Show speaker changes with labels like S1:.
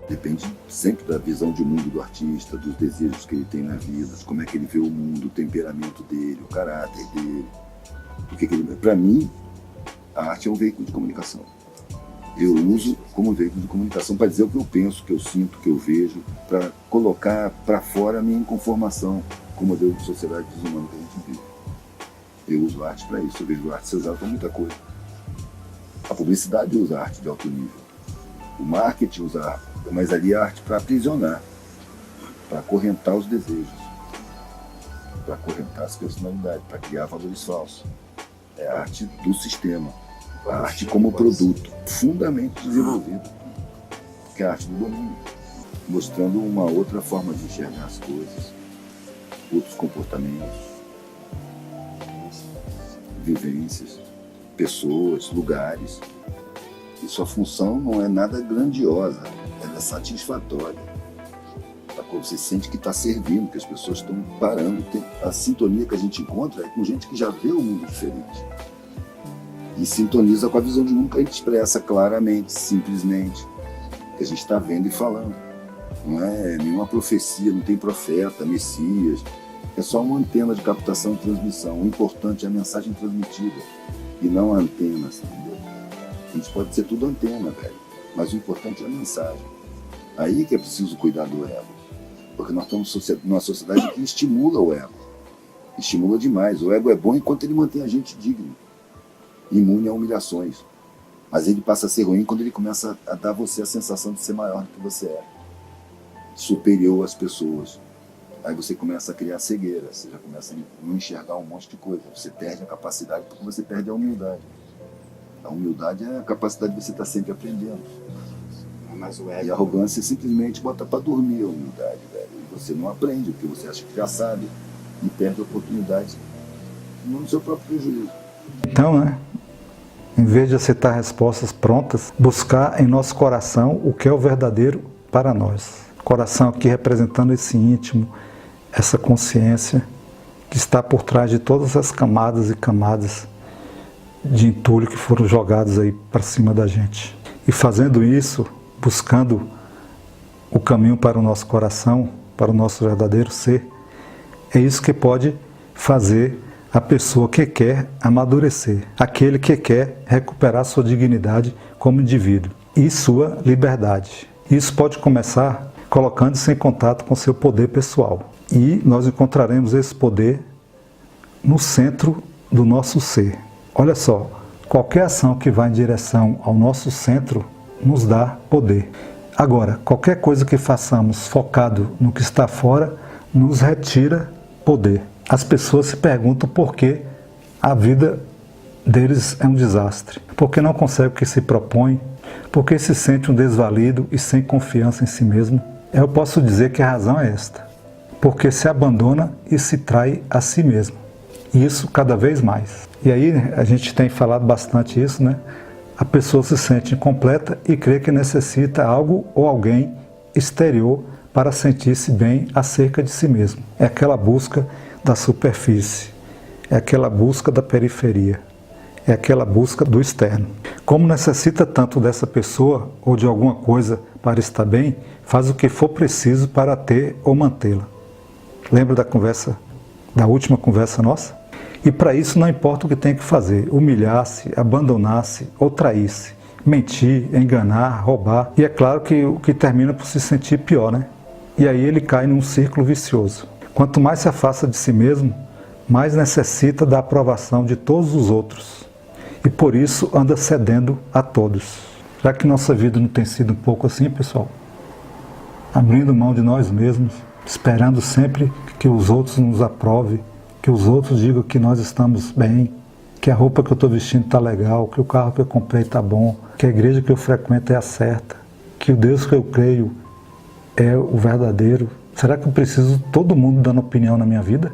S1: Depende sempre da visão de mundo do artista, dos desejos que ele tem na vida, como é que ele vê o mundo, o temperamento dele, o caráter dele. Para mim, a arte é um veículo de comunicação. Eu uso como veículo de comunicação para dizer o que eu penso, o que eu sinto, o que eu vejo, para colocar para fora a minha inconformação com o modelo de sociedade desumano que a gente vive. Eu uso arte para isso, eu vejo arte ser usada para muita coisa. A publicidade usa arte de alto nível. O marketing usa arte, mas ali é arte para aprisionar, para acorrentar os desejos, para acorrentar as personalidades, para criar valores falsos. É a arte do sistema, a arte como produto, fundamente desenvolvido, que é a arte do domínio, mostrando uma outra forma de enxergar as coisas, outros comportamentos, vivências, pessoas, lugares. E sua função não é nada grandiosa, ela é satisfatória. Você sente que está servindo, que as pessoas estão parando. A sintonia que a gente encontra é com gente que já vê o mundo diferente. E sintoniza com a visão de mundo que a gente expressa claramente, simplesmente, que a gente está vendo e falando. Não é nenhuma profecia, não tem profeta, messias. É só uma antena de captação e transmissão. O importante é a mensagem transmitida e não a antena, entendeu? A gente pode ser tudo antena, velho, mas o importante é a mensagem. Aí que é preciso cuidar do ego. Porque nós estamos numa sociedade que estimula o ego. Estimula demais. O ego é bom enquanto ele mantém a gente digno, imune a humilhações. Mas ele passa a ser ruim quando ele começa a dar a você a sensação de ser maior do que você é, superior às pessoas. Aí você começa a criar cegueira, você já começa a não enxergar um monte de coisa. Você perde a capacidade porque você perde a humildade. A humildade é a capacidade de você estar sempre aprendendo.
S2: Mas o ego...
S1: E a arrogância simplesmente bota para dormir a humildade, velho. E você não aprende, porque você acha que já sabe. E perde oportunidades no seu próprio prejuízo.
S3: Então, né? Em vez de aceitar respostas prontas, buscar em nosso coração o que é o verdadeiro para nós. Coração aqui representando esse íntimo, essa consciência que está por trás de todas as camadas e camadas de entulho que foram jogados aí para cima da gente. E fazendo isso, buscando o caminho para o nosso coração, para o nosso verdadeiro ser, é isso que pode fazer a pessoa que quer amadurecer, aquele que quer recuperar sua dignidade como indivíduo e sua liberdade. Isso pode começar colocando-se em contato com seu poder pessoal. E nós encontraremos esse poder no centro do nosso ser. Olha só, qualquer ação que vá em direção ao nosso centro nos dá poder. Agora, qualquer coisa que façamos focado no que está fora nos retira poder. As pessoas se perguntam por que a vida deles é um desastre, porque não consegue o que se propõe, porque se sente um desvalido e sem confiança em si mesmo. Eu posso dizer que a razão é esta, porque se abandona e se trai a si mesmo. E isso cada vez mais. E aí a gente tem falado bastante isso, né? A pessoa se sente incompleta e crê que necessita algo ou alguém exterior para sentir-se bem acerca de si mesmo. É aquela busca da superfície, é aquela busca da periferia, é aquela busca do externo. Como necessita tanto dessa pessoa ou de alguma coisa para estar bem, faz o que for preciso para ter ou mantê-la. Lembra da última conversa nossa? E para isso não importa o que tem que fazer, humilhar-se, abandonar-se ou trair-se, mentir, enganar, roubar. E é claro que o que termina por se sentir pior, né? E aí ele cai num círculo vicioso. Quanto mais se afasta de si mesmo, mais necessita da aprovação de todos os outros. E por isso anda cedendo a todos. Será que nossa vida não tem sido um pouco assim, pessoal? Abrindo mão de nós mesmos, esperando sempre que os outros nos aprovem, que os outros digam que nós estamos bem, que a roupa que eu estou vestindo está legal, que o carro que eu comprei está bom, que a igreja que eu frequento é a certa, que o Deus que eu creio é o verdadeiro. Será que eu preciso de todo mundo dando opinião na minha vida?